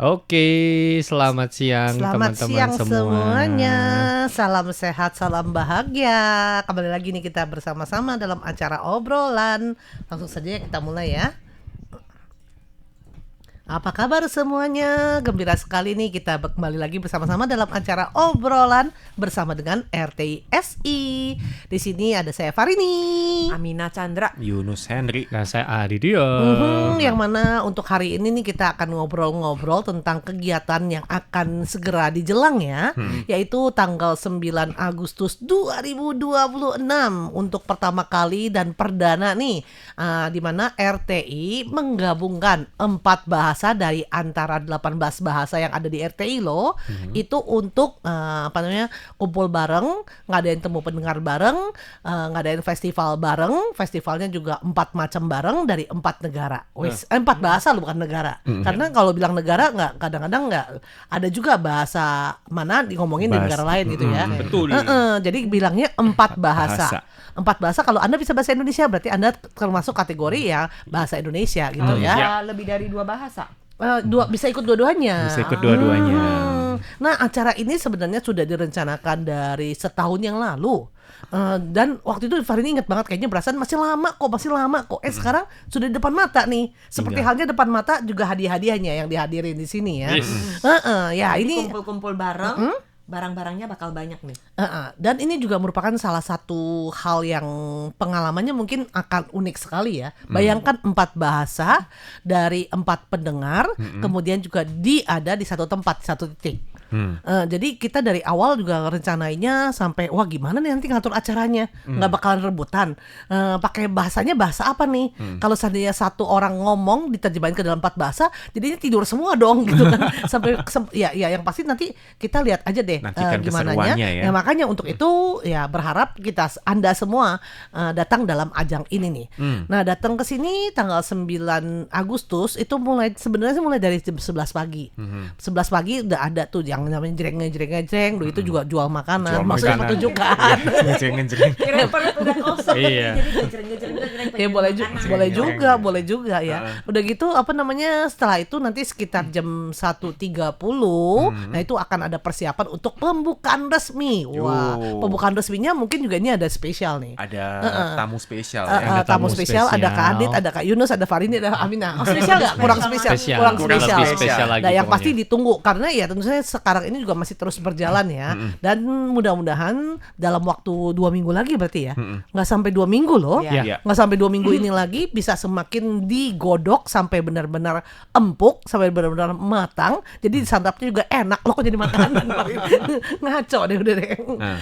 Oke, selamat siang Selamat teman-teman siang semua. semuanya. Salam sehat, salam bahagia. Kembali lagi nih kita bersama-sama dalam acara obrolan. Langsung saja kita mulai ya. Apa kabar semuanya? Gembira sekali nih kita kembali lagi bersama-sama dalam acara obrolan bersama dengan RTI SI. Di sini ada saya Farini, Amina Chandra, Yunus Henry. Nah, saya Adi Dio. Yang mana untuk hari ini nih kita akan ngobrol-ngobrol tentang kegiatan yang akan segera dijelang ya, yaitu tanggal 9 Agustus 2026 untuk pertama kali dan perdana nih, di mana RTI menggabungkan 4 bahasa dari antara 18 bahasa yang ada di RTI loh, itu untuk kumpul bareng, ngadain temu pendengar bareng, ngadain festival bareng. Festivalnya juga 4 macam bareng dari 4 negara. 4 bahasa loh, bukan negara. Karena kalau bilang negara kadang-kadang nggak ada juga bahasa mana ngomongin di negara lain gitu ya. Betul. Jadi bilangnya 4 bahasa. 4 bahasa. Kalau Anda bisa bahasa Indonesia berarti Anda termasuk kategori ya bahasa Indonesia gitu ya. lebih dari 2 bahasa. Bisa ikut dua-duanya. Bisa ikut dua-duanya. Nah, acara ini sebenarnya sudah direncanakan dari setahun yang lalu. Dan waktu itu Farini ingat banget, kayaknya perasaan masih lama kok. Sekarang sudah di depan mata nih. Seperti halnya depan mata juga hadiah-hadiahnya yang dihadirin di sini ya. Ya Jadi ini kumpul-kumpul bareng, barang-barangnya bakal banyak nih. dan ini juga merupakan salah satu hal yang pengalamannya mungkin akan unik sekali ya. Bayangkan 4 bahasa dari 4 pendengar, kemudian juga ada di satu tempat, satu titik. Jadi kita dari awal juga rencanainya sampai wah gimana nih nanti ngatur acaranya, nggak bakalan rebutan. Pakai bahasanya bahasa apa nih? Kalau seandainya satu orang ngomong diterjemahin ke dalam 4 bahasa, jadinya tidur semua dong gitu kan. Sampai ya yang pasti nanti kita lihat aja deh gimana ya. Makanya untuk itu ya berharap Anda semua datang dalam ajang ini nih. Nah, datang ke sini tanggal 9 Agustus itu sebenarnya mulai dari jam 11 pagi. 11 pagi udah ada tuh yang namanya jreng, dulu itu juga jual makanan. Maksudnya pertunjukan. Ngejreng. Kira perut udah kosong. Iya. Jadi ngejreng. Ya boleh juga ya. Udah gitu setelah itu nanti sekitar jam 1.30 nah itu akan ada persiapan untuk pembukaan resmi. Wah, pembukaan resminya mungkin juga ini ada spesial nih. Ada tamu spesial ya. Tamu spesial, ada Kak Adit, ada Kak Yunus, ada Farini, ada Amina. Spesial nggak? Kurang spesial. Lebih spesial lagi. Nah, yang pokoknya. pasti ditunggu karena ya tentu saja sekarang ini juga masih terus berjalan ya. Dan mudah-mudahan dalam waktu 2 minggu lagi berarti ya. Nggak sampai 2 minggu loh. Iya. Nggak sampai 2 minggu ini lagi bisa semakin digodok sampai benar-benar empuk, sampai benar-benar matang. Jadi disantapnya juga enak loh, kok jadi makanan. Ngaco deh udah deh.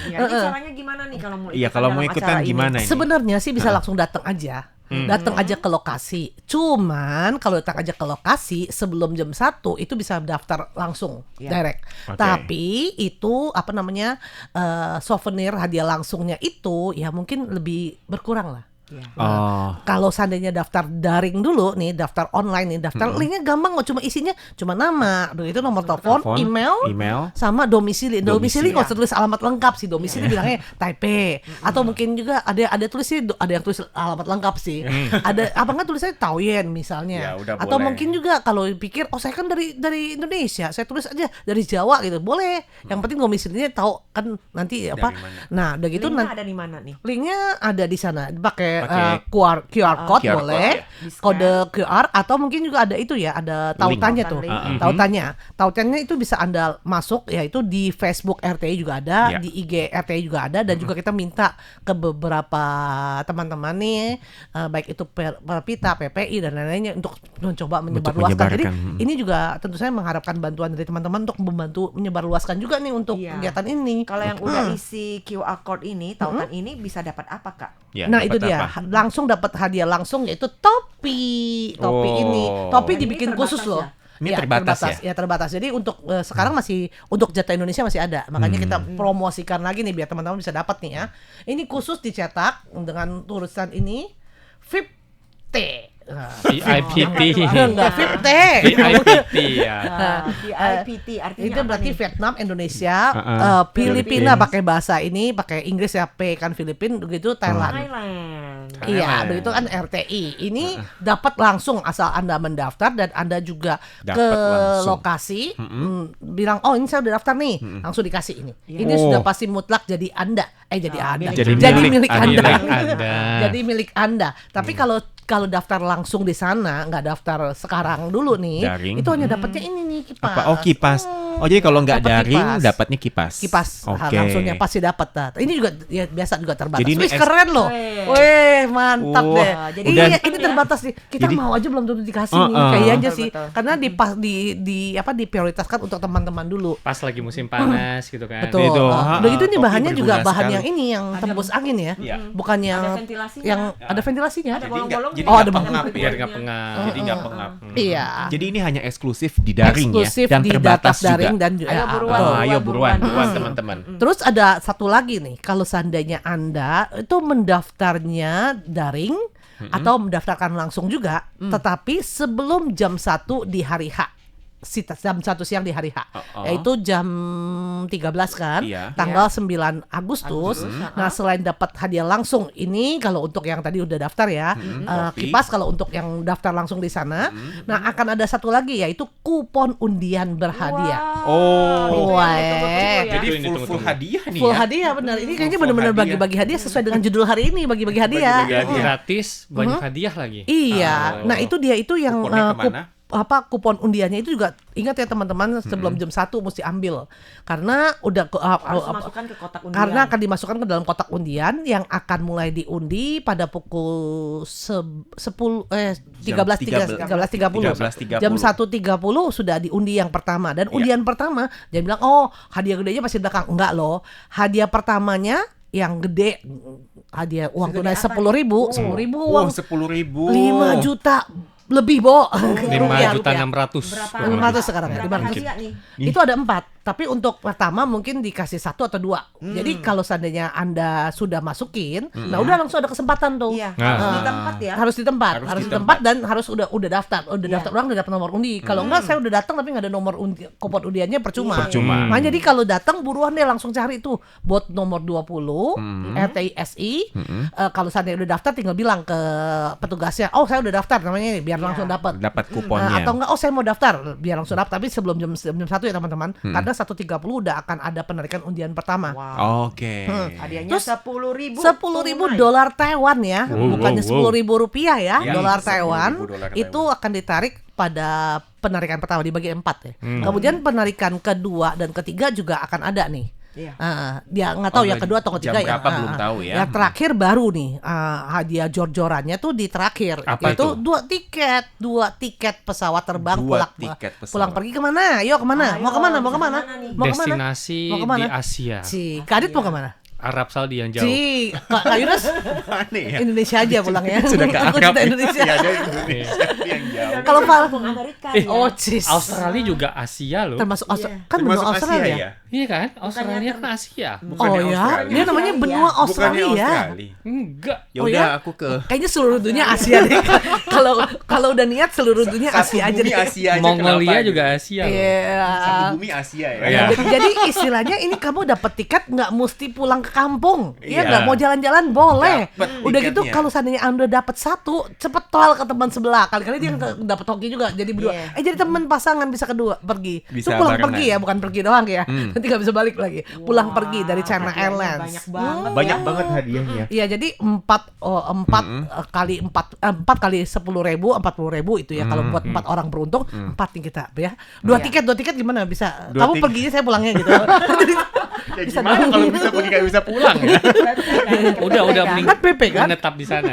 Ya, ini caranya gimana nih kalau mau ikutan? Iya, kalau mau dalam ikutan acara ini? gimana ini? Sebenarnya sih bisa langsung datang aja. Datang aja ke lokasi. Cuman kalau datang aja ke lokasi sebelum jam 1 itu bisa daftar langsung direct. Oke. Tapi itu souvenir hadiah langsungnya itu ya mungkin lebih berkurang lah. Ya. Kalau seandainya daftar daring dulu nih, daftar online nih, daftar linknya gampang kok, cuma isinya cuma nama, itu nomor telepon, email, sama domisili. Domisili nggak usah tulis alamat lengkap sih, domisili bilangnya Taipei. Atau mungkin juga ada tulis sih, ada yang tulis alamat lengkap sih. Ada apa nggak tulisnya Taoyuan misalnya. Ya, udah atau boleh. mungkin juga kalau pikir saya kan dari Indonesia, saya tulis aja dari Jawa gitu, boleh. Yang penting domisilinya tahu kan nanti apa. Nah, udah gitu Linknya ada di mana nih? Linknya ada di sana, pakai Pakai QR code QR boleh, code, kode QR, atau mungkin juga ada itu ya, ada tautannya tuh. Tautannya itu bisa Anda masuk, yaitu di Facebook RTI juga ada, di IG RTI juga ada, dan juga kita minta ke beberapa teman-teman nih, baik itu Perpita, PPI dan lain-lainnya untuk mencoba menyebarluaskan. Jadi ini juga tentu saya mengharapkan bantuan dari teman-teman untuk membantu menyebarluaskan juga nih untuk kegiatan ini. Kalau yang udah isi QR code ini, tautan ini bisa dapat apa, Kak? Ya, Nah dapat itu dia, apa? langsung dapat hadiah langsung, yaitu topi ini. Topi Dan dibikin ini khusus loh. terbatas Ini terbatas ya? Ya terbatas. Jadi untuk sekarang masih untuk jatah Indonesia masih ada. Makanya kita promosikan lagi nih biar teman-teman bisa dapat nih ya. Ini khusus dicetak dengan tulisan ini VIP T. VIPT. Enggak VIP VIPT ya. VIPT artinya Itu apa berarti nih? Vietnam, Indonesia, Philippines. Filipina pakai bahasa ini, pakai Inggris ya P kan Filipin, begitu Thailand. Thailand. Iya, Thailand. begitu kan RTI. Ini dapat langsung asal Anda mendaftar dan Anda juga Dapat ke langsung. lokasi, bilang oh ini saya udah daftar nih, langsung dikasih ini. Ini Oh. sudah pasti mutlak jadi Anda, jadi Anda, milik Jadi milik Anda. Milik Anda. Jadi milik Anda. Tapi kalau daftar langsung di sana, nggak daftar sekarang dulu nih, Daring. itu hanya dapatnya ini nih kipas. Apa? Oh, kipas. Oh, jadi kalau nggak Dapat daring, kipas. dapatnya kipas. Kipas Oke. langsungnya pasti dapat. Nah, ini juga ya, biasa juga terbatas. Jadi ini Wih, keren loh. Weh. Wih, mantap Wah, deh. jadi Iya, udah- ini terbatas nih. Kita Jadi- mau aja belum tentu dikasih nih. Heeh. Kayaknya Betul, sih. betul. Karena diprioritaskan untuk teman-teman dulu. Pas lagi musim panas gitu kan. Betul. Itu, Udah gitu nih topi bahannya juga berguna bahan sekali. yang ini yang tembus angin ya. Iya. Bukan yang Ada ventilasinya. yang ada ventilasinya. Ada Jadi bolong-bolong. nggak- jadi Oh, nggak ada pengap bolong. ya. Biar nggak pengap. Jadi nggak pengap. Iya. Jadi ini hanya eksklusif di daring Eksklusif ya dan di terbatas data daring juga. dan juga. Ayo buruan, Wah, ayo buruan, buruan. buruan teman-teman. Terus ada satu lagi nih, kalau seandainya Anda itu mendaftarnya daring atau mendaftarkan langsung juga, tetapi sebelum jam 1 di hari H. Jam 1 siang di hari H. Yaitu jam 13 kan, Iya. tanggal 9 Agustus. Nah, selain dapat hadiah langsung ini kalau untuk yang tadi udah daftar ya, Kopi. kipas kalau untuk yang daftar langsung di sana. Nah, akan ada satu lagi yaitu kupon undian berhadiah. Oh. Wah, Jadi Itu ini full tunggu-tunggu. hadiah nih Full ya. hadiah benar. Ini kayaknya Full benar-benar hadiah. bagi-bagi hadiah sesuai dengan judul hari ini, bagi-bagi hadiah. Bagi-bagi hadiah. Gratis, banyak hadiah lagi. Iya. Nah, itu dia itu yang Kuponnya kemana? kupon undiannya itu juga ingat ya teman-teman sebelum jam 1 mesti ambil. Karena udah Harus masukkan ke kotak undian. karena akan dimasukkan ke dalam kotak undian yang akan mulai diundi pada pukul 13.30. 13.30. Jam 1.30 sudah diundi yang pertama dan undian pertama dia bilang oh hadiah gedenya pasti di belakang. Enggak loh. Hadiah pertamanya yang gede hadiah uang Segede tunai apa 10.000, 10.000 uang 10.000. 5 juta lebih, Bo. 5.600.000. Berapa? 500 sekarang ya, Berapa 500. hadiah nih? Itu ada 4, tapi untuk pertama mungkin dikasih 1 atau 2. Jadi kalau seandainya Anda sudah masukin, nah udah langsung ada kesempatan tuh. Iya, Nah. harus di tempat ya. Harus di tempat, Harus harus di di tempat tempat. dan harus udah daftar. Udah daftar orang udah dapat nomor undi. Kalau enggak saya udah datang tapi enggak ada nomor kupon undiannya percuma. Percuma. Nah, jadi kalau datang buruan deh langsung cari tuh buat nomor 20 RTISI. Kalau seandainya udah daftar tinggal bilang ke petugasnya, "Oh, saya udah daftar namanya ini," biar langsung dapat. Dapat kuponnya. Atau enggak, oh saya mau daftar, biar langsung daftar. Tapi sebelum jam 1 ya teman-teman, karena 1.30 udah akan ada penarikan undian pertama. Wow. Oke. Hadiahnya Terus 10.000. 10.000 dolar Taiwan ya, Wow, bukannya wow, wow. 10.000 rupiah ya, Ya, dolar 10.000 Taiwan dolar itu Taiwan. akan ditarik pada penarikan pertama dibagi 4 ya. Kemudian penarikan kedua dan ketiga juga akan ada nih. Iya. Dia nggak tahu Oh, yang kedua atau jam ketiga ya. berapa belum tahu ya. Yang terakhir baru nih hadiah jor-jorannya tuh di terakhir. Apa Yaitu itu? 2 tiket pesawat terbang 2 tiket pesawat. pulang pergi kemana? Ayo kemana? Ayo, Mau kemana? Mau bisa kemana? kemana nih? Mau kemana? Destinasi Mau kemana? di Asia. Si Kadit mau kemana? Arab Saudi yang jauh. Si Kak Yunus Aneh ya. Indonesia aja pulangnya. Sudah ke Aku Arab cerita ya. Indonesia. Ya, ada Indonesia yang jauh. Kalau Pak Amerika Oh, ya. cis. Australia juga Asia loh. Termasuk Iya. kan benua Termasuk Australia Asia ya? ya. Iya kan? Australia kan Asia. Oh Bukannya ya, Australia. dia namanya benua Australia. Australia. Bukannya Australia. Enggak. Ya Oh, udah ya? aku ke Kayaknya seluruh dunia Asia deh. Kalau udah niat seluruh dunia satu Asia aja bumi deh. Asia aja. Mongolia kenapa? juga Asia loh. Iya. Satu bumi Asia ya. Iya. Jadi istilahnya ini kamu dapat tiket nggak mesti pulang ke kampung, ya Iya. nggak mau jalan-jalan boleh. Dapet Udah gitu tiketnya. kalau seandainya Anda dapat 1, cepet tol ke teman sebelah. Kali-kali dia dapat hoki juga, jadi berdua. Iya. Jadi teman pasangan bisa kedua pergi. Bisa Itu pulang barengan. pergi ya, bukan pergi doang ya. Nanti nggak bisa balik lagi. Pulang pergi dari China hadiahnya Airlines. Banyak banget. Banyak banget hadiahnya. Iya, jadi 4 kali 10.000, 40.000 itu ya kalau buat 4 orang beruntung, 4 nih kita ya. 2 tiket gimana bisa? Dua Kamu tiket. perginya saya pulangnya gitu. Ya Bisa gimana dong. kalau bisa pergi kayak bisa pulang ya? Udah mending Kan PP kan? menetap di sana.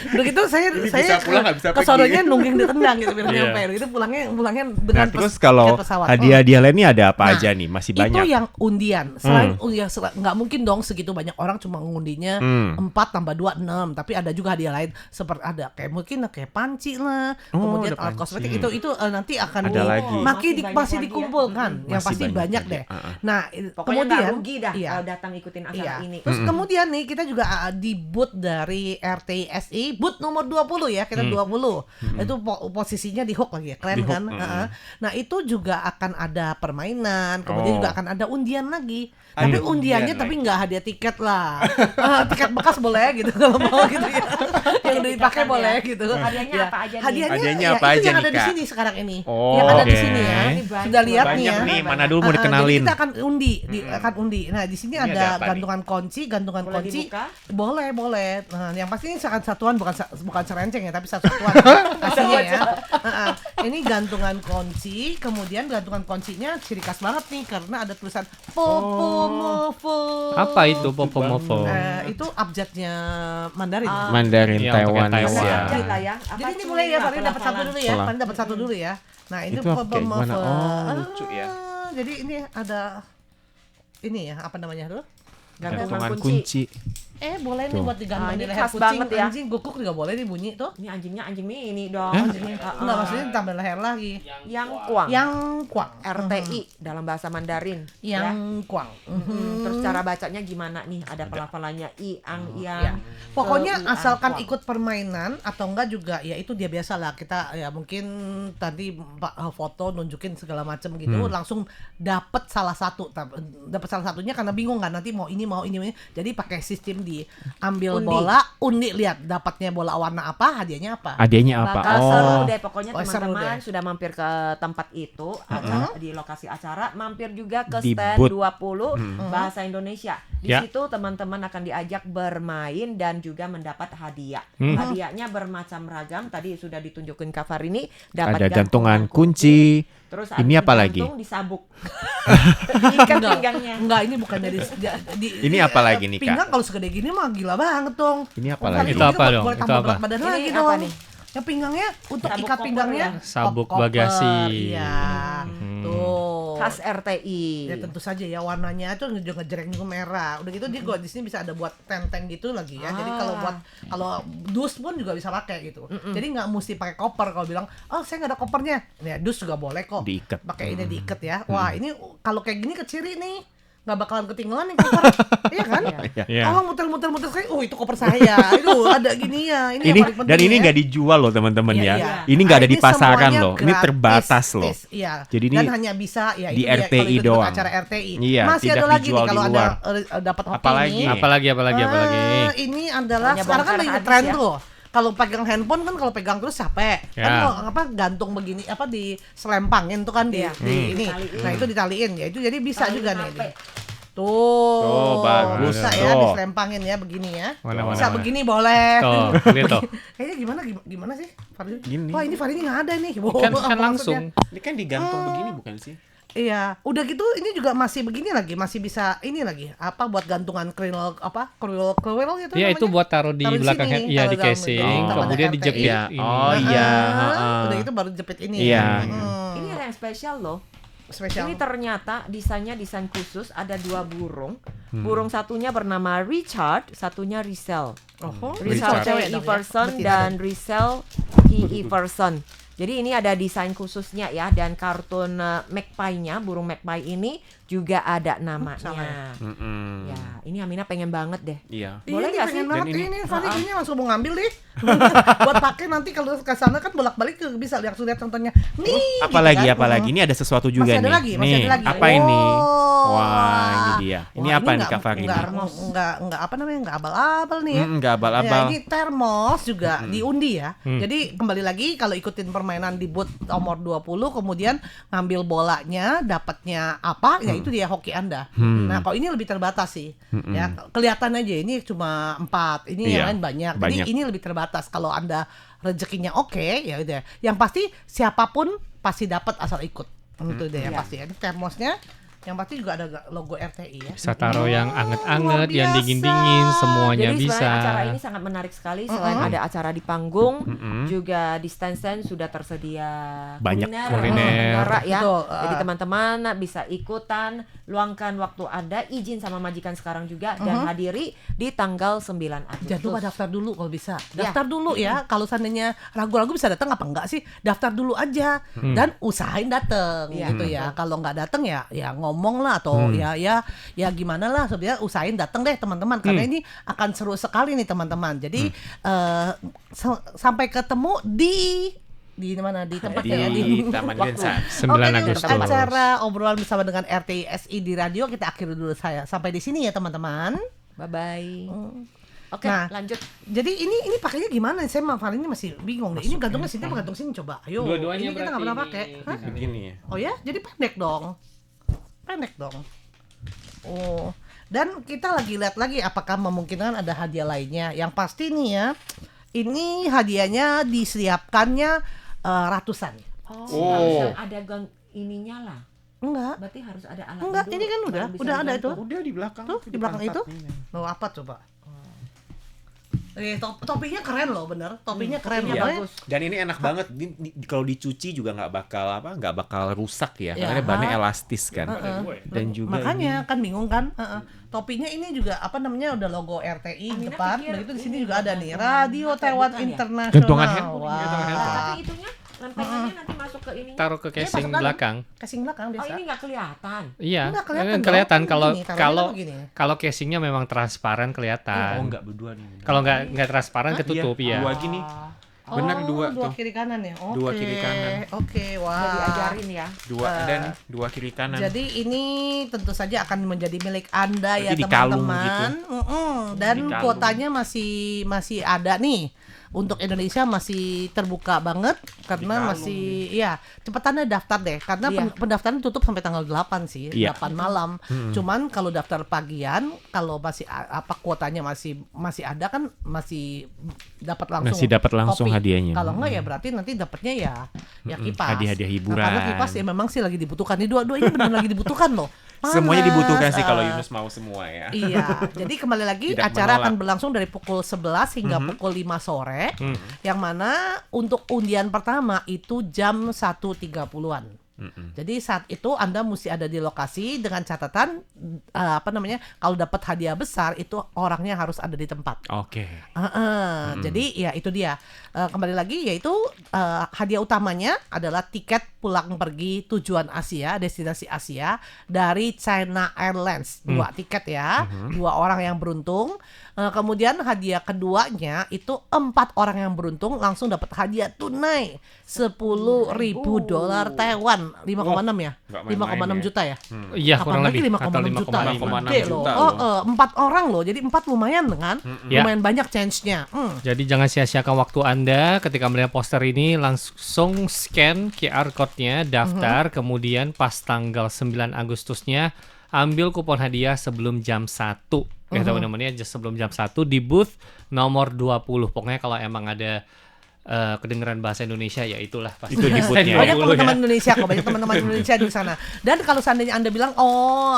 Udah gitu saya Ini bisa pulang, nggak bisa ke pergi. sononya nungging ditendang gitu biar Iya. nyampe. Udah gitu pulangnya Nah, dengan terus kalau tiket pesawat. hadiah-hadiah lainnya ada apa Nah, aja nih? Masih Itu banyak. yang undian. Selain undian nggak mungkin dong segitu banyak orang cuma ngundinya 4 tambah 2 6, tapi ada juga hadiah lain seperti ada kayak mungkin kayak panci lah, Oh, kemudian ada alat kosmetik panci. itu nanti akan Ada lagi. masih Masih banyak hadiah. dikumpulkan yang Masih pasti banyak banyak hadiah. deh. Nah, Pokoknya nggak kemudian rugi dah iya. kalau datang ngikutin acara Iya. ini. Terus kemudian nih kita juga di booth dari RTSI, booth nomor 20 ya, kita 20. Itu posisinya di hook lagi ya, keren Di hook, kan? Heeh. Nah, itu juga akan ada permainan, kemudian juga akan ada undian lagi. Tapi Ada undiannya undian tapi nggak hadiah tiket lah. Tiket bekas boleh gitu kalau mau gitu ya. Yang udah dipakai Tiketan boleh ya. gitu. Hadiahnya Ya. apa aja nih? Hadiahnya Apa ya, itu aja yang nih, ada di Kak? sini sekarang ini. Oh, Yang ada di oke. sini ya. Ini banyak, Sudah lihat nih Banyak ya. nih, mana dulu mau Jadi dikenalin. kita akan undi, akan undi. Nah, di sini Ini ada ada apa nih? gantungan kunci, gantungan Boleh kunci. dibuka? Boleh. Nah, yang pasti ini sangat satuan bukan serenceng ya, tapi satuan pastinya ya. Heeh. Ini gantungan kunci, kemudian gantungan kuncinya ciri khas banget nih karena ada tulisan Popomofo. Apa itu Popomofo? Itu abjadnya Mandarin. ya? Mandarin Iya, untuk yang Taiwanese Taiwan. ya. Abjad lah ya. Apa Jadi ini cuy mulai ya, lah Fari dapat satu pelafalan. dulu ya. Pelan. Fari dapat satu dulu ya. Nah, ini Itu apa, kayak gimana? Popomofo. Oh, lucu ya. Jadi ini ada ini ya, apa namanya tuh? Gantungan Gantungan kunci. kunci. Boleh nih Tuh. buat digantung Ah, di ini leher khas kucing, banget ya. anjing, guguk juga boleh nih bunyi tuh. Ini anjingnya anjing mini dong. Enggak, maksudnya tambah leher lagi. Yang kuang. Yang kuang. RTI dalam bahasa Mandarin. ya. Yang kuang. Terus cara bacanya gimana nih? Ada pelafalannya i, ang, Ya. yang. Pokoknya ke, i, ang, asalkan kuang. ikut permainan atau enggak juga ya itu dia biasa lah kita ya mungkin tadi foto nunjukin segala macam gitu langsung dapat salah satunya karena bingung kan nanti mau ini jadi pakai sistem diambil Undi. bola undi lihat dapatnya bola warna apa hadiahnya apa. Hadiahnya apa? Bakal seru Oh. deh pokoknya Oh, seru teman-teman deh. sudah mampir ke tempat itu di lokasi acara, mampir juga ke Di stand booth. 20 bahasa Indonesia. Di Ya. situ teman-teman akan diajak bermain dan juga mendapat hadiah. Hadiahnya bermacam ragam. Tadi sudah ditunjukin Kak Farini, dapat Ada gantungan kunci. Terus Ini apa lagi? digantung, disabuk. Diikat Enggak, pinggangnya. enggak ini bukan dari Ini apa lagi nih, Kak? Pinggang kalau segede gini mah gila banget dong. Ini apa Kali lagi? ini Itu apa kita dong? boleh Itu tambah apa? berat badan Ini lagi apa dong. nih? Yang pinggangnya untuk Sabuk ikat koper pinggangnya ya? Sabuk koper, bagasi. Iya. Tuh. Khas RTI. Ya tentu saja ya warnanya itu ngejreng juga merah. Udah gitu dia di sini bisa ada buat tenteng gitu lagi ya. Jadi kalau dus pun juga bisa pakai gitu. Jadi nggak mesti pakai koper kalau bilang, "Oh, saya nggak ada kopernya." Ya, dus juga boleh kok. Diikat. Pakai ini diikat ya. Wah, ini kalau kayak gini keciri nih. Nggak bakalan ketinggalan nih koper. Iya kan? Iya. Oh, muter-muter saya. Oh, itu koper saya. Itu ada gini ya. Ini, Ini yang paling penting dan ini ya. nggak dijual loh teman-teman Iya, ya. iya. Ini nggak ada Ini di pasaran semuanya loh. Ini gratis, terbatas loh. Iya. Jadi ini dan hanya bisa ya di itu dia, RTI kalau ikut doang. acara RTI. Iya, Masih tidak ada lagi dijual nih kalau di Anda luar. dapat hoki Apalagi? ini. Apalagi Ini adalah Pokoknya sekarang kan bongkar lagi habis tren ya. tuh. Kalau pegang handphone kan kalau pegang terus capek. Ya. Kan kalau gantung begini di selempangin tuh kan di Iya. ini. Ditaliin. Nah, itu ditaliin ya. Itu jadi bisa Tali juga tape. nih. Tuh, bagus bisa ya tuh. diselempangin ya begini ya. Mana, Bisa mana. begini boleh. Tuh, ini tuh. Kayaknya gimana sih? Fadli? Gini. Wah, ini Fadli nggak ada nih. Wow, Kan apa langsung. maksudnya? Ini kan digantung begini bukan sih? Iya, udah gitu ini juga masih begini lagi, masih bisa ini lagi. Apa buat gantungan krill gitu Iya, itu namanya? buat taruh di Taruh di belakang sini, iya taruh di dalam casing, tempat kemudian RTI. dijepit Iya. ini. Oh iya. Udah itu baru jepit ini. Iya. Ini ada yang spesial loh. Spesial. Ini ternyata desainnya desain khusus, ada 2 burung. Burung satunya bernama Richard, satunya Rizal. Oh, Rizal cewek T. dong ya? Everson Betina dan deh. Rizal T. Everson. Jadi ini ada desain khususnya ya, dan kartun magpie-nya, burung magpie ini juga ada Sama namanya. Mm-mm. Ya, ini Amina pengen banget deh. Iya. Boleh Ini nggak pengen sih? banget Dan ini- ini Fadli kayaknya langsung mau ngambil nih. Buat pakai nanti kalau ke sana kan bolak-balik tuh bisa langsung lihat contohnya. Nih. Apalagi gitu kan. apalagi ini ada sesuatu juga Masih ada nih. lagi, masih Nih, ada lagi. apa ini? Oh. Wah, ini dia. Ini Wah, apa nih nggak- Kak Farini? Nggak apa namanya? Nggak abal-abal nih ya. Enggak abal-abal. Ya, ini termos juga diundi ya. Jadi kembali lagi kalau ikutin permainan di booth nomor 20 kemudian ngambil bolanya dapatnya apa ya itu dia hoki Anda. Nah, kalau ini lebih terbatas sih. Ya, kelihatan aja ini cuma 4, ini Iya, yang lain banyak. Jadi banyak. ini lebih terbatas. Kalau Anda rezekinya oke ya udah. Yang pasti siapapun pasti dapat asal ikut. Itu deh yang Iya. pasti. Ini termosnya yang pasti juga ada logo RTI ya. Bisa taruh yang luar anget-anget, yang biasa. dingin-dingin, semuanya Jadi bisa. sebenarnya acara ini sangat menarik sekali. Selain ada acara di panggung, juga di stand-stand sudah tersedia Banyak kuliner. negara ya. Betul, Jadi teman-teman bisa ikutan, luangkan waktu Anda, izin sama majikan sekarang juga dan hadiri di tanggal 9 Agustus. Jangan lupa daftar dulu kalau bisa. Ya. Daftar dulu ya. Kalau seandainya ragu-ragu bisa datang apa enggak sih? Daftar dulu aja dan usahain datang Iya. gitu ya. Kalau nggak datang ya ngomong ngomong lah atau ya gimana lah sebenarnya usahain datang deh teman-teman karena ini akan seru sekali nih teman-teman. Jadi sampai ketemu di mana di tempatnya di Taman Gensan. 9 Oke, Agustus. acara obrolan bersama dengan RTSI di radio kita akhiri dulu saya sampai di sini ya teman-teman. Bye bye. Oke, Nah, lanjut. Jadi ini pakainya gimana? Saya Fahri ini masih bingung nih. Ini gantungnya sini apa gantung sini coba? Ayo. Dua-duanya Ini kita nggak pernah pakai. Hah? Begini ya. Oh ya, jadi pendek dong. Pendek dong. Oh. Dan kita lagi lihat lagi apakah memungkinkan ada hadiah lainnya. Yang pasti nih ya, ini hadiahnya disiapkannya ratusan. Harus ada gang ininya lah. Enggak. Berarti harus ada alat. Enggak, ini kan udah ada itu. Udah di belakang. Tuh, di belakang itu. Mau apa coba? Topinya keren loh, bener. Topinya keren topinya ya. bagus. Dan ini enak banget. Kalau dicuci juga nggak bakal rusak ya. Ya. Karena bahannya elastis kan. Dan juga Makanya kan bingung kan. Topinya ini juga apa namanya udah logo RTI di depan. Begitu di sini juga ada nih Radio Taiwan Internasional. Gantungan handphone, Wah. gantungan handphone. Tapi itunya lempengannya nanti masuk ke ininya. Taruh ke casing masuk belakang. Casing belakang Oh, biasa. ini nggak kelihatan. Iya, Nggak kelihatan kelihatan dong. kalau Begini, taruhnya kalau begini. kalau casingnya memang transparan Oh kelihatan. enggak berdua nih. Kalau nggak transparan ketutup Iya, ya. dua gini. Oh, Benar dua dua tuh. kiri kanan ya. Oke. Dua kiri kanan. Oke, wah. Udah diajarin ya. Dua kiri kanan. Jadi ini tentu saja akan menjadi milik Anda ya Nanti dikalung teman-teman. Dan Dikalung. kuotanya masih ada nih. Untuk Indonesia masih terbuka banget karena Dikalung masih ya cepetan deh daftar deh karena Iya. pendaftaran tutup sampai tanggal 8 sih, Iya. 8 malam. Cuman kalau daftar pagian kalau masih apa kuotanya masih ada kan masih dapat langsung Masih dapat langsung kopi. hadiahnya. Kalau enggak ya berarti nanti dapatnya ya kipas. Hadiah-hadiah hiburan. Karena kipas ya memang sih lagi dibutuhkan. Di dua-dua ini benar lagi dibutuhkan loh. Semuanya Panas, dibutuhkan sih kalau eh. Yunus mau semua ya. Iya, jadi kembali lagi Tidak acara menolak. akan berlangsung dari pukul 11 hingga pukul 5 sore. Yang mana untuk undian pertama itu jam 1.30-an. Jadi saat itu Anda mesti ada di lokasi dengan catatan kalau dapat hadiah besar itu orangnya harus ada di tempat. Oke. Jadi ya itu dia. Kembali lagi yaitu hadiah utamanya adalah tiket pulang pergi tujuan Asia, destinasi Asia dari China Airlines. 2 tiket ya, 2 orang yang beruntung. Kemudian hadiah keduanya itu 4 orang yang beruntung langsung dapat hadiah tunai $10.000 Taiwan, 5,6 ya, nggak main-main 5,6 ya. juta ya. Iya, kurang Apalagi lebih 5,6 juta. 5,6 Gede juta loh. loh. 4 orang loh, jadi 4 lumayan kan? Ya. Lumayan banyak chance-nya. Jadi jangan sia-siakan waktu Anda ketika melihat poster ini, langsung scan QR code-nya, daftar, kemudian pas tanggal 9 Agustusnya ambil kupon hadiah sebelum jam 1. Ya teman-teman ya, sebelum jam 1 di booth nomor 20. Pokoknya kalau emang ada kedengeran bahasa Indonesia ya itulah pasti. Itu di booth-nya. Banyak 20 teman-teman Indonesia kok, banyak teman-teman Indonesia di sana. Dan kalau seandainya Anda bilang,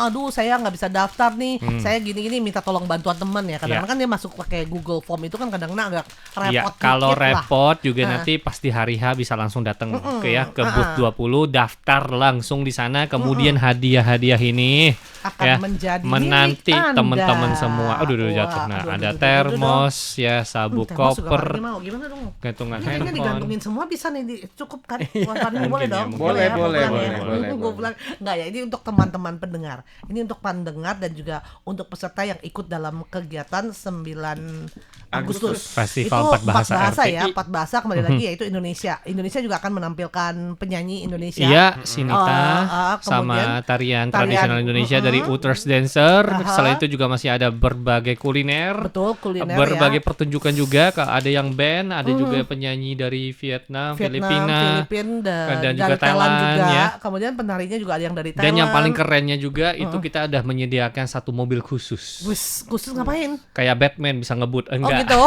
aduh saya nggak bisa daftar nih, saya gini-gini minta tolong bantuan teman ya. Kadang-kadang kan dia masuk pakai Google Form itu kan kadang-kadang agak repot Ya, kalau dikit lah. repot juga nanti pas di hari H bisa langsung datang ke booth 20, daftar langsung di sana, kemudian hadiah-hadiah ini Akan menjadi menanti milik Anda. teman-teman semua. Aduh, Wah, jatuh. Nah, aduh, ada aduh, termos ya, sabuk Termos juga koper, Fahri mau. Gimana dong? gantungan Ini kayaknya handphone. digantungin semua bisa nih, cukup kan? Wah, Fahri boleh Mungkin ya, dong. mungkin. Boleh ya, Boleh, mau pulang boleh, ya. boleh, Gue boleh. pulang. Enggak ya, ini untuk teman-teman pendengar. Ini untuk pendengar dan juga untuk peserta yang ikut dalam kegiatan 9 Agustus. Festival Itu 4 bahasa ya, RTI. 4 bahasa kembali lagi yaitu Indonesia. Indonesia juga akan menampilkan penyanyi Indonesia. Iya, Sinita kemudian sama tarian tradisional Indonesia dari Utters Dancer. Selain itu juga masih ada berbagai kuliner. Betul, kuliner Berbagai ya. pertunjukan juga, ada yang band, ada juga penyanyi dari Vietnam, Filipina, dan juga dari Thailand Thailand, juga. ya. Kemudian penarinya juga ada yang dari Thailand. Dan yang paling kerennya juga itu kita udah menyediakan satu mobil khusus. Wis, khusus ngapain? Kayak Batman bisa ngebut, Oh enggak. gitu.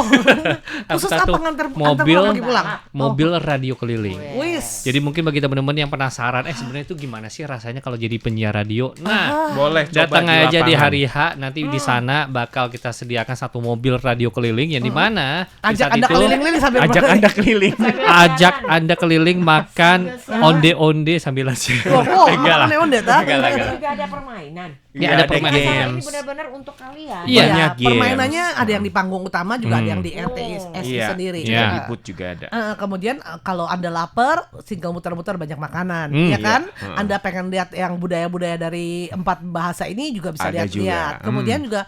Khusus Satu apa nganter mobil, pulang, pergi pulang? mobil radio keliling. Wis. Jadi mungkin bagi teman-teman yang penasaran, sebenarnya itu gimana sih rasanya kalau jadi penyiar radio? Nah, Boleh coba datang aja di lapangan. hari H, nanti di sana bakal kita sediakan satu mobil radio keliling yang di mana di Ajak saat Anda itu keliling-keliling sambil ajak berkeliling. Anda Anda keliling. Ajak Anda keliling makan onde-onde sambil aja. Enggak lah. Onde ta? Juga ada permainan. Ya, ada Acara permainan. ini games. benar-benar untuk kalian. Iya. Banyak games. Permainannya ada yang di panggung utama juga ada yang di RTSI Iya, sendiri. Iya. di booth juga ada. Kemudian kalau Anda lapar, tinggal muter-muter banyak makanan, Hmm, ya kan? iya. Anda pengen lihat yang budaya-budaya dari 4 bahasa ini juga bisa Ada lihat-lihat. juga. Kemudian juga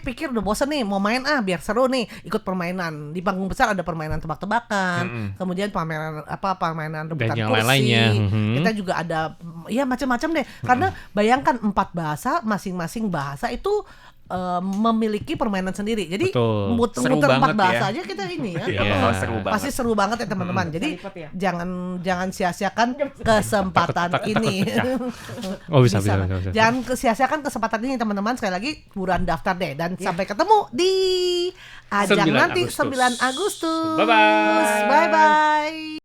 pikir udah bosan nih, mau main biar seru nih, ikut permainan. Di panggung besar ada permainan tebak-tebakan, kemudian permainan rebutan yang kursi. lain-lainnya. Kita juga ada ya macam-macam deh. Karena bayangkan 4 bahasa, masing-masing bahasa itu memiliki permainan sendiri. Jadi Betul. Seru muter-muter 4 banget bahasa ya. aja kita ini ya. Iya. Oh, seru banget. Pasti seru banget ya teman-teman. Jadi Lipat ya? jangan sia-siakan kesempatan ini. Oh, bisa. Jangan sia-siakan kesempatan ini teman-teman. Sekali lagi buruan daftar deh dan sampai ketemu di ajang 9 nanti Agustus. 9 Agustus. Bye-bye. Bye bye.